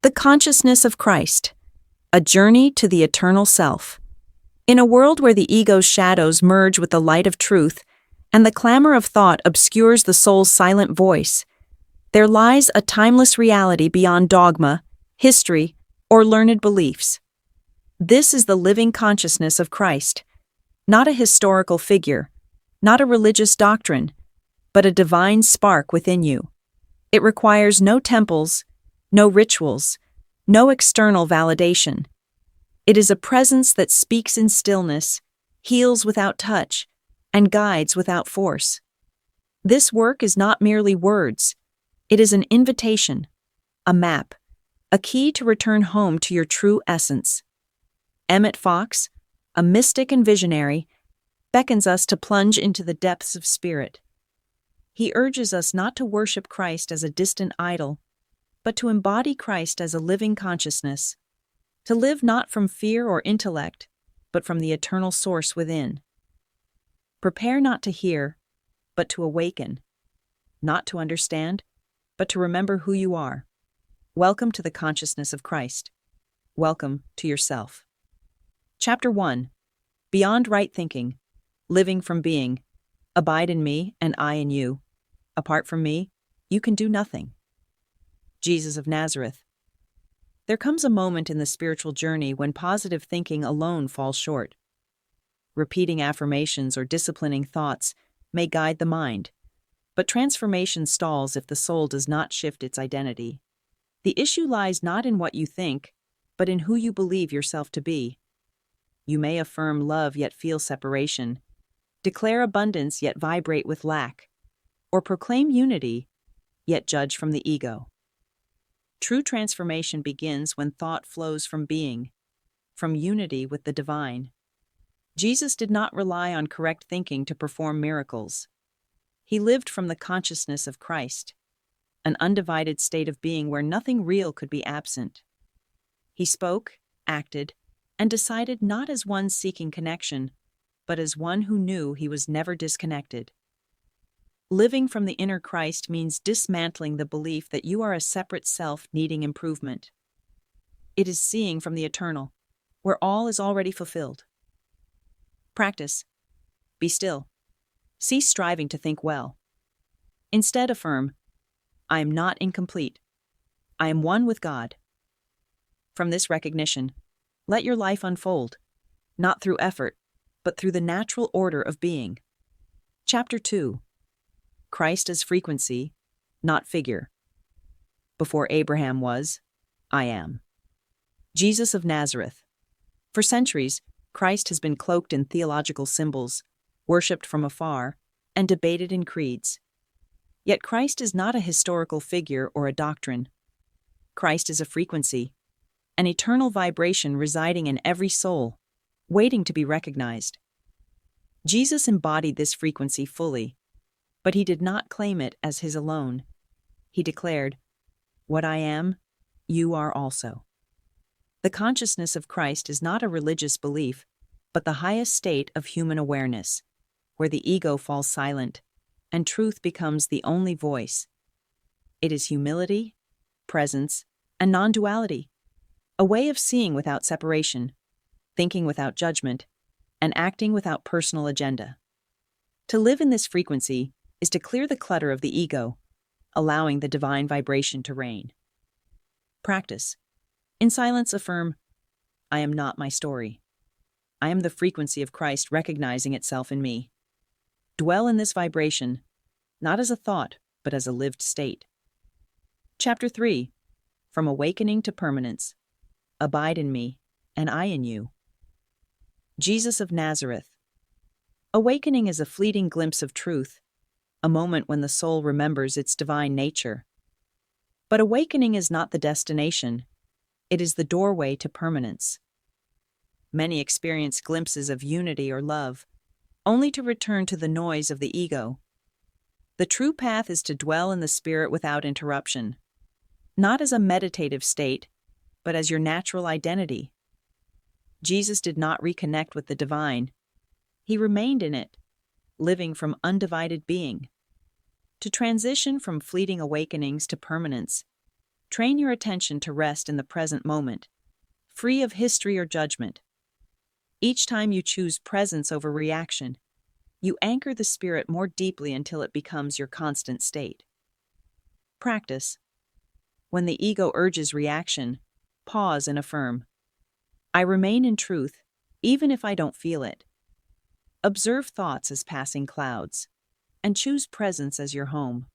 The consciousness of Christ, a journey to the eternal self. In a world where the ego's shadows merge with the light of truth, and the clamor of thought obscures the soul's silent voice, there lies a timeless reality beyond dogma, history, or learned beliefs. This is the living consciousness of Christ, not a historical figure, not a religious doctrine, but a divine spark within you. It requires no temples, no rituals, no external validation. It is a presence that speaks in stillness, heals without touch, and guides without force. This work is not merely words. It is an invitation, a map, a key to return home to your true essence. Emmett Fox, a mystic and visionary, beckons us to plunge into the depths of spirit. He urges us not to worship Christ as a distant idol, but to embody Christ as a living consciousness, to live not from fear or intellect, but from the eternal source within. Prepare not to hear, but to awaken, not to understand, but to remember who you are. Welcome to the consciousness of Christ. Welcome to yourself. Chapter 1. Beyond right thinking, living from being. Abide in me, and I in you. Apart from me, you can do nothing. Jesus of Nazareth. There comes a moment in the spiritual journey when positive thinking alone falls short. Repeating affirmations or disciplining thoughts may guide the mind, but transformation stalls if the soul does not shift its identity. The issue lies not in what you think, but in who you believe yourself to be. You may affirm love yet feel separation, declare abundance yet vibrate with lack, or proclaim unity yet judge from the ego. True transformation begins when thought flows from being, from unity with the divine. Jesus did not rely on correct thinking to perform miracles. He lived from the consciousness of Christ, an undivided state of being where nothing real could be absent. He spoke, acted, and decided not as one seeking connection, but as one who knew he was never disconnected. Living from the inner Christ means dismantling the belief that you are a separate self needing improvement. It is seeing from the eternal, where all is already fulfilled. Practice. Be still. Cease striving to think well. Instead affirm, I am not incomplete. I am one with God. From this recognition, let your life unfold, not through effort, but through the natural order of being. Chapter 2. Christ as frequency, not figure. Before Abraham was, I am. Jesus of Nazareth. For centuries, Christ has been cloaked in theological symbols, worshipped from afar, and debated in creeds. Yet Christ is not a historical figure or a doctrine. Christ is a frequency, an eternal vibration residing in every soul, waiting to be recognized. Jesus embodied this frequency fully, but he did not claim it as his alone. He declared, What I am, you are also. The consciousness of Christ is not a religious belief, but the highest state of human awareness, where the ego falls silent and truth becomes the only voice. It is humility, presence, and non-duality, a way of seeing without separation, thinking without judgment, and acting without personal agenda. To live in this frequency is to clear the clutter of the ego, allowing the divine vibration to reign. Practice. In silence affirm, I am not my story. I am the frequency of Christ recognizing itself in me. Dwell in this vibration, not as a thought, but as a lived state. Chapter 3. From awakening to permanence. Abide in me, and I in you. Jesus of Nazareth. Awakening is a fleeting glimpse of truth, a moment when the soul remembers its divine nature. But awakening is not the destination. It is the doorway to permanence. Many experience glimpses of unity or love, only to return to the noise of the ego. The true path is to dwell in the spirit without interruption, not as a meditative state, but as your natural identity. Jesus did not reconnect with the divine. He remained in it, living from undivided being. To transition from fleeting awakenings to permanence, Train your attention to rest in the present moment, free of history or judgment. Each time you choose presence over reaction, you anchor the spirit more deeply until it becomes your constant state. Practice. When the ego urges reaction, pause and affirm, I remain in truth, even if I don't feel it. Observe thoughts as passing clouds, and choose presence as your home.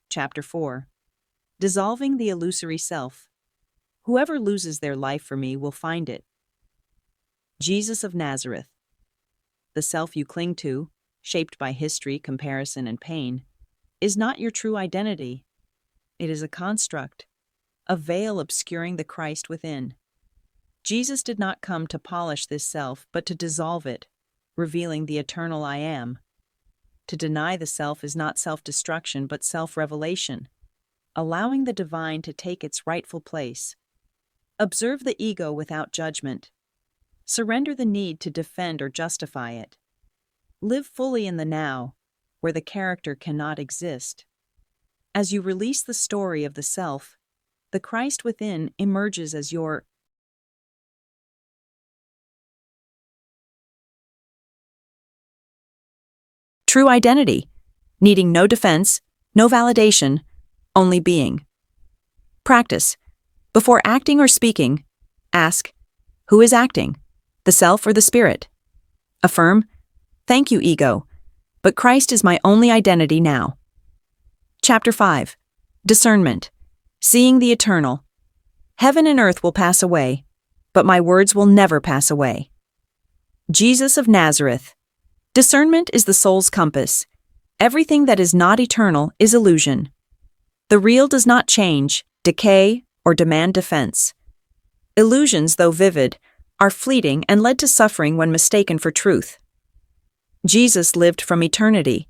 Chapter 4. Dissolving the illusory self. Whoever loses their life for me will find it. Jesus of Nazareth. The self you cling to, shaped by history, comparison, and pain, is not your true identity. It is a construct, a veil obscuring the Christ within. Jesus did not come to polish this self, but to dissolve it, revealing the eternal I am. To deny the self is not self-destruction, but self-revelation, allowing the divine to take its rightful place. Observe the ego without judgment. Surrender the need to defend or justify it. Live fully in the now, where the character cannot exist. As you release the story of the self, the Christ within emerges as your true identity, needing no defense, no validation, only being. Practice. Before acting or speaking, ask, who is acting, the self or the spirit? Affirm, thank you, ego, but Christ is my only identity now. Chapter 5. Discernment. Seeing the eternal. Heaven and earth will pass away, but my words will never pass away. Jesus of Nazareth. Discernment is the soul's compass. Everything that is not eternal is illusion. The real does not change, decay, or demand defense. Illusions, though vivid, are fleeting and led to suffering when mistaken for truth. Jesus lived from eternity,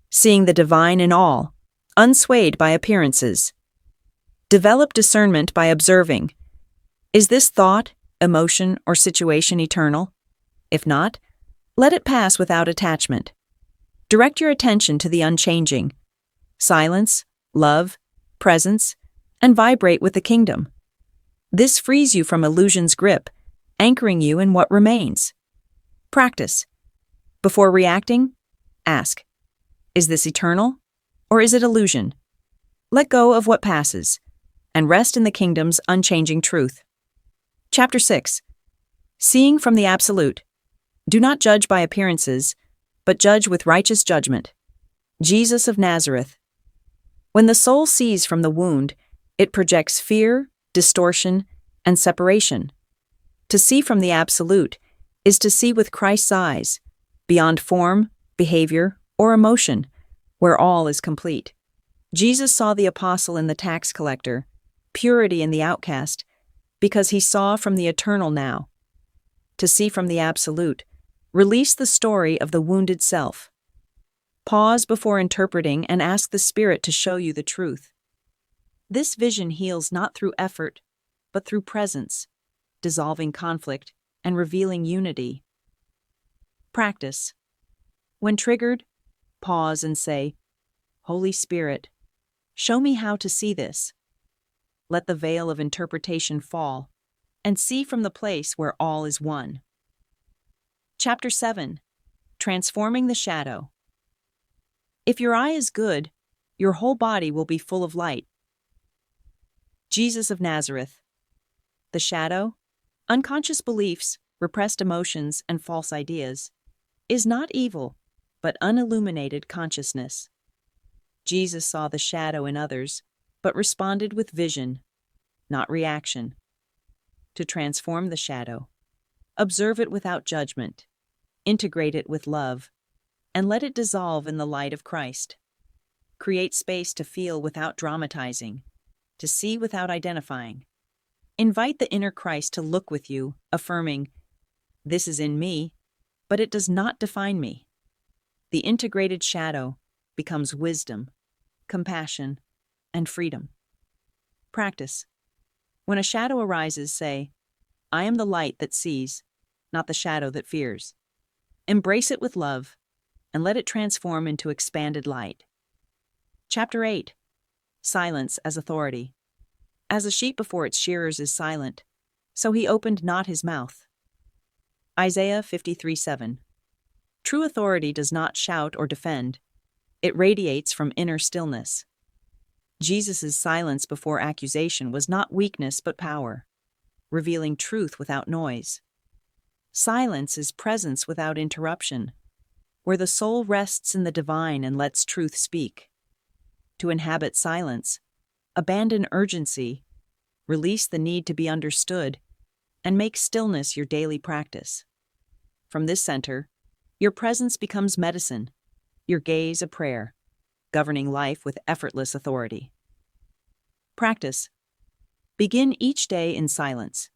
seeing the divine in all, unswayed by appearances. Develop discernment by observing. Is this thought, emotion, or situation eternal? If not, let it pass without attachment. Direct your attention to the unchanging. Silence, love, presence, and vibrate with the kingdom. This frees you from illusion's grip, anchoring you in what remains. Practice. Before reacting, ask, is this eternal, or is it illusion? Let go of what passes, and rest in the kingdom's unchanging truth. Chapter 6. Seeing from the absolute. Do not judge by appearances, but judge with righteous judgment. Jesus of Nazareth. When the soul sees from the wound, it projects fear, distortion, and separation. To see from the absolute is to see with Christ's eyes, beyond form, behavior, or emotion, where all is complete. Jesus saw the apostle in the tax collector, purity in the outcast, because he saw from the eternal now. To see from the absolute, release the story of the wounded self. Pause before interpreting and ask the Spirit to show you the truth. This vision heals not through effort, but through presence, dissolving conflict and revealing unity. Practice. When triggered, pause and say, Holy Spirit, show me how to see this. Let the veil of interpretation fall, and see from the place where all is one. Chapter 7. Transforming the shadow. If your eye is good, your whole body will be full of light. Jesus of Nazareth. The shadow, unconscious beliefs, repressed emotions, and false ideas, is not evil, but unilluminated consciousness. Jesus saw the shadow in others, but responded with vision, not reaction. To transform the shadow, observe it without judgment, integrate it with love, and let it dissolve in the light of Christ. Create space to feel without dramatizing, to see without identifying. Invite the inner Christ to look with you, affirming, this is in me, but it does not define me. The integrated shadow becomes wisdom, compassion, and freedom. Practice. When a shadow arises, say, I am the light that sees, not the shadow that fears. Embrace it with love, and let it transform into expanded light. Chapter 8. Silence as authority. As a sheep before its shearers is silent, so he opened not his mouth. Isaiah 53:7. True authority does not shout or defend. It radiates from inner stillness. Jesus' silence before accusation was not weakness but power, revealing truth without noise. Silence is presence without interruption, where the soul rests in the divine and lets truth speak. To inhabit silence, abandon urgency, release the need to be understood, and make stillness your daily practice. From this center, your presence becomes medicine, your gaze a prayer, governing life with effortless authority. Practice. Begin each day in silence.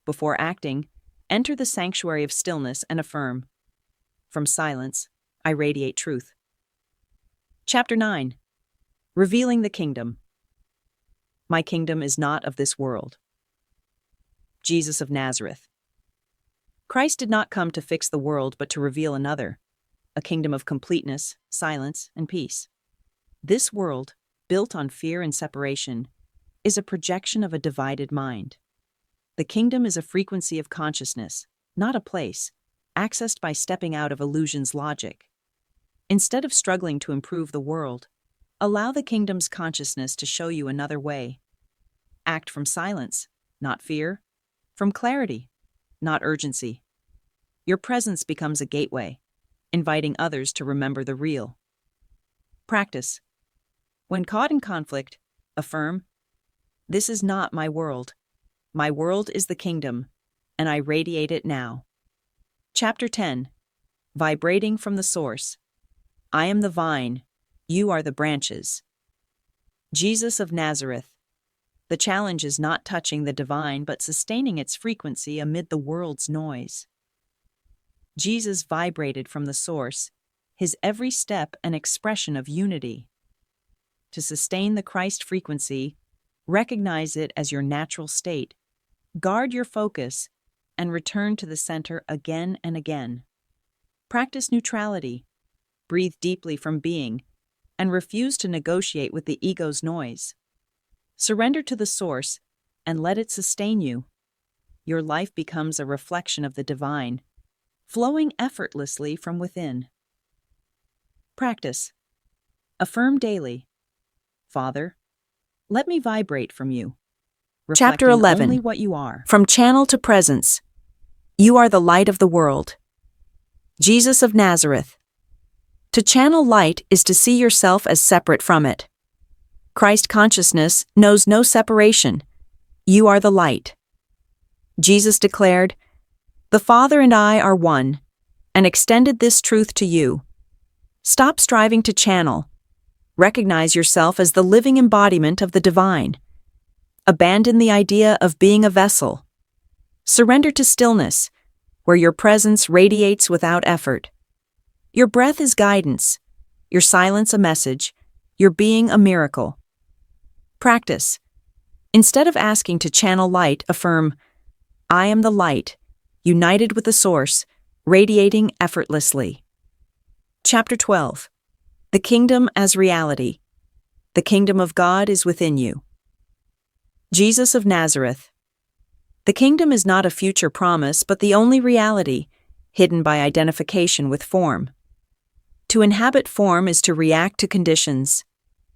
Before acting, enter the sanctuary of stillness and affirm, "From silence, I radiate truth." Chapter 9. Revealing the Kingdom. My kingdom is not of this world. Jesus of Nazareth. Christ did not come to fix the world but to reveal another, a kingdom of completeness, silence, and peace. This world, built on fear and separation, is a projection of a divided mind. The kingdom is a frequency of consciousness, not a place, accessed by stepping out of illusion's logic. Instead of struggling to improve the world, allow the kingdom's consciousness to show you another way. Act from silence, not fear, from clarity, not urgency. Your presence becomes a gateway, inviting others to remember the real. Practice. When caught in conflict, affirm, "This is not my world. My world is the kingdom, and I radiate it now." Chapter 10. Vibrating from the source. I am the vine, you are the branches. Jesus of Nazareth. The challenge is not touching the divine but sustaining its frequency amid the world's noise. Jesus vibrated from the source, his every step an expression of unity. To sustain the Christ frequency, recognize it as your natural state, guard your focus, and return to the center again and again. Practice neutrality, breathe deeply from being, and refuse to negotiate with the ego's noise. Surrender to the source and let it sustain you. Your life becomes a reflection of the divine, flowing effortlessly from within. Practice. Affirm daily, "Father, let me vibrate from you." Chapter 11. Only what you are. From channel to presence. You are the light of the world. Jesus of Nazareth. To channel light is to see yourself as separate from it. Christ consciousness knows no separation. You are the light. Jesus declared, "The Father and I are one," and extended this truth to you. Stop striving to channel. Recognize yourself as the living embodiment of the divine. Abandon the idea of being a vessel. Surrender to stillness, where your presence radiates without effort. Your breath is guidance, your silence a message, your being a miracle. Practice. Instead of asking to channel light, affirm, "I am the light, united with the source, radiating effortlessly." Chapter 12. The Kingdom as Reality. The kingdom of God is within you. Jesus of Nazareth. The kingdom is not a future promise, but the only reality, hidden by identification with form. To inhabit form is to react to conditions.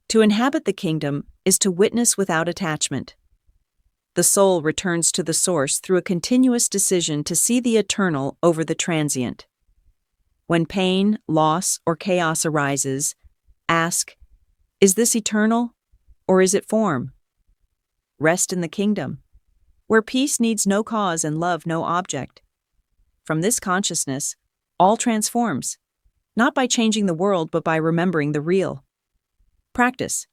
To inhabit the kingdom is to witness without attachment. The soul returns to the source through a continuous decision to see the eternal over the transient. When pain, loss, or chaos arises, ask, "Is this eternal, or is it form?" Rest in the kingdom, where peace needs no cause and love no object. From this consciousness, all transforms, not by changing the world but by remembering the real. Practice.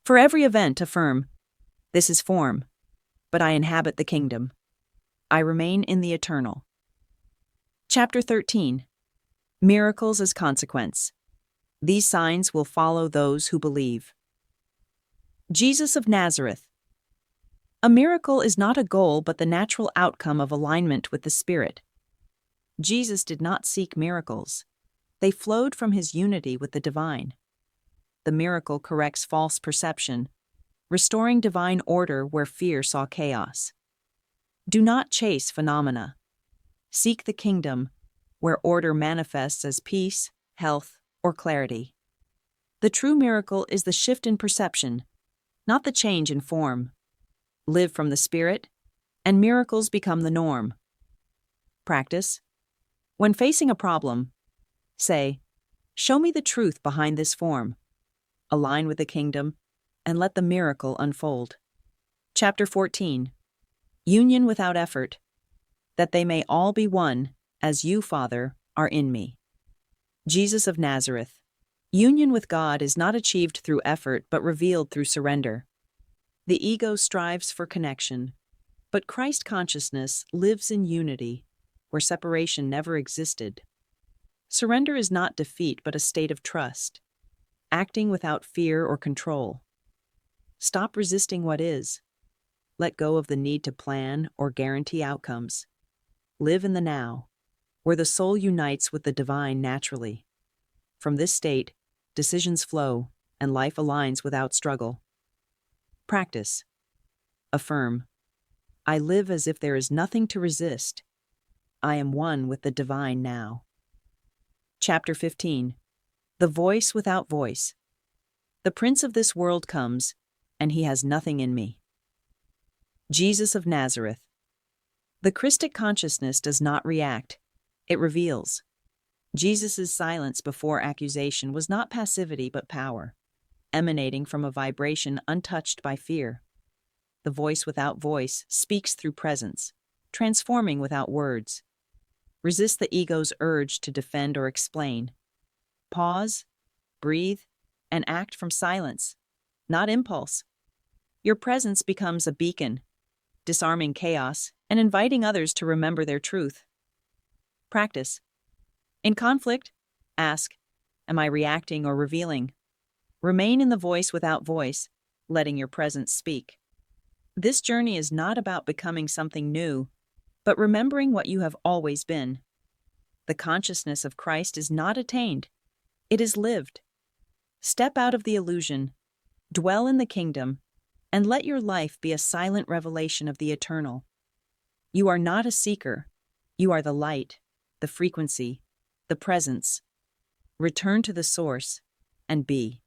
For every event, affirm, "This is form, but I inhabit the kingdom. I remain in the eternal." Chapter 13. Miracles as Consequence. These signs will follow those who believe. Jesus of Nazareth. A miracle is not a goal but the natural outcome of alignment with the Spirit. Jesus did not seek miracles. They flowed from his unity with the divine. The miracle corrects false perception, restoring divine order where fear saw chaos. Do not chase phenomena. Seek the kingdom, where order manifests as peace, health, or clarity. The true miracle is the shift in perception, not the change in form. Live from the spirit, and miracles become the norm. Practice. When facing a problem, say, "Show me the truth behind this form." Align with the kingdom, and let the miracle unfold. Chapter 14. Union without effort. That they may all be one, as you, Father, are in me. Jesus of Nazareth. Union with God is not achieved through effort but revealed through surrender. The ego strives for connection, but Christ consciousness lives in unity, where separation never existed. Surrender is not defeat but a state of trust, acting without fear or control. Stop resisting what is. Let go of the need to plan or guarantee outcomes. Live in the now, where the soul unites with the divine naturally. From this state, decisions flow and life aligns without struggle. Practice. Affirm. I live as if there is nothing to resist. I am one with the divine now. Chapter 15. The voice without voice. The prince of this world comes, and he has nothing in me. Jesus of Nazareth. The Christic consciousness does not react, it reveals. Jesus' silence before accusation was not passivity but power, emanating from a vibration untouched by fear. The voice without voice speaks through presence, transforming without words. Resist the ego's urge to defend or explain. Pause, breathe, and act from silence, not impulse. Your presence becomes a beacon, disarming chaos and inviting others to remember their truth. Practice. In conflict, ask, am I reacting or revealing? Remain in the voice without voice, letting your presence speak. This journey is not about becoming something new, but remembering what you have always been. The consciousness of Christ is not attained, it is lived. Step out of the illusion, dwell in the kingdom, and let your life be a silent revelation of the eternal. You are not a seeker, you are the light, the frequency, the presence. Return to the source, and be.